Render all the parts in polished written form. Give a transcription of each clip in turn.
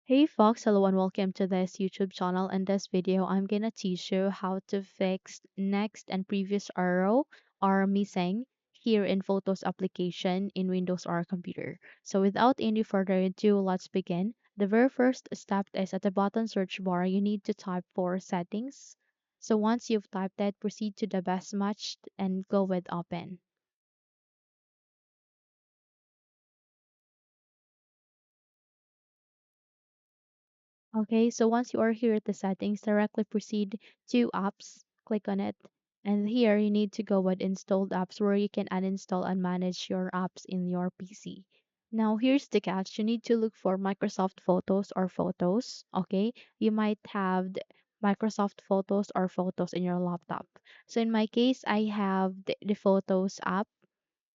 Hey Fox, hello and welcome to this YouTube channel. In this video, I'm gonna teach you how to fix next and previous arrow are missing here in Photos application in Windows or computer. So without any further ado, let's begin. The very first step is at the bottom search bar, you need to type for settings. So once you've typed that, proceed to the best match and go with open. Okay, so once you are here at the settings, directly proceed to apps, click on it, and here you need to go with installed apps where you can uninstall and manage your apps in your PC. Now, here's the catch. You need to look for Microsoft Photos or Photos, okay? You might have Microsoft Photos or Photos in your laptop. So in my case, I have the Photos app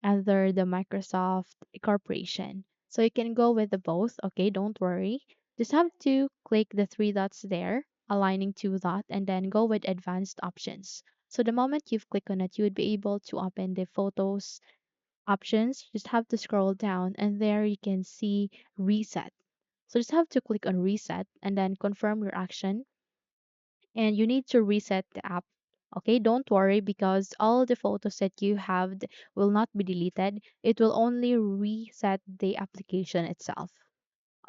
under the Microsoft Corporation. So you can go with the both, okay? Don't worry. Just have to click the three dots there, aligning to that, and then go with advanced options. So the moment you've clicked on it, you would be able to open the photos options. Just have to scroll down, and there you can see reset. So just have to click on reset and then confirm your action and you need to reset the app. Okay, don't worry because all the photos that you have will not be deleted. It will only reset the application itself.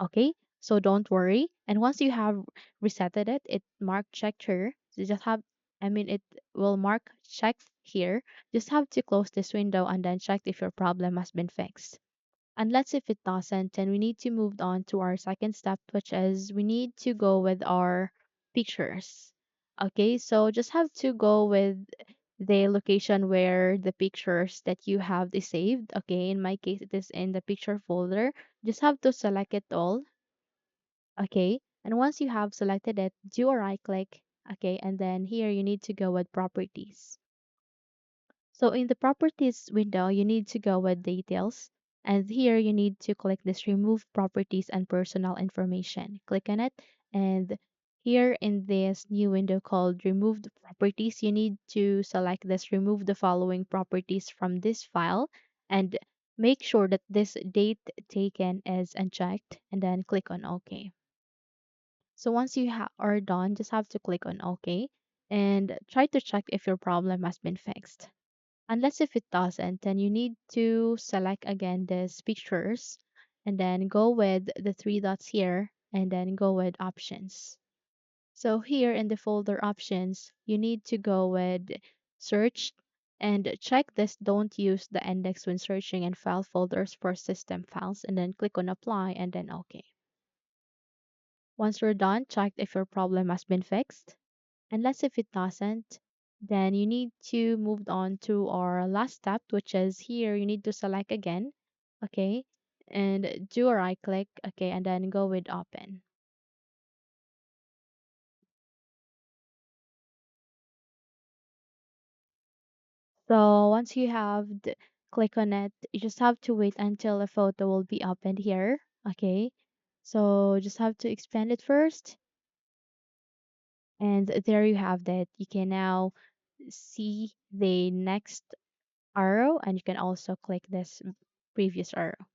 Okay, so don't worry. And once you have resetted it, it marked checked here. So just have, it will mark checked here. Just have to close this window and then check if your problem has been fixed. Unless if it doesn't, then we need to move on to our second step, which is we need to go with our pictures. Okay, so just have to go with the location where the pictures that you have is saved. Okay, in my case, it is in the picture folder. Just have to select it all. Okay, and once you have selected it, do a right click. Okay, and then here you need to go with properties. So in the properties window, you need to go with details. And here you need to click this remove properties and personal information. Click on it. And here in this new window called removed properties, you need to select this remove the following properties from this file and make sure that this date taken is unchecked and then click on OK. So once you are done, just have to click on OK and try to check if your problem has been fixed. Unless if it doesn't, then you need to select again these pictures and then go with the three dots here and then go with options. So here in the folder options, you need to go with search and check this don't use the index when searching in file folders for system files and then click on apply and then OK. Once you're done, check if your problem has been fixed. Unless if it doesn't, then you need to move on to our last step, which is here you need to select again, okay, and do a right click, okay, and then go with open. So once you have click on it, you just have to wait until a photo will be opened here, okay. So just have to expand it first, and there you have that. You can now see the next arrow, and you can also click this previous arrow.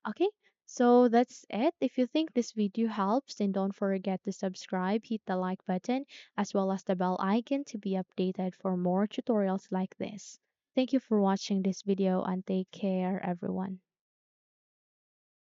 Okay, so that's it. If you think this video helps, then don't forget to subscribe, hit the like button, as well as the bell icon to be updated for more tutorials like this. Thank you for watching this video and take care, everyone.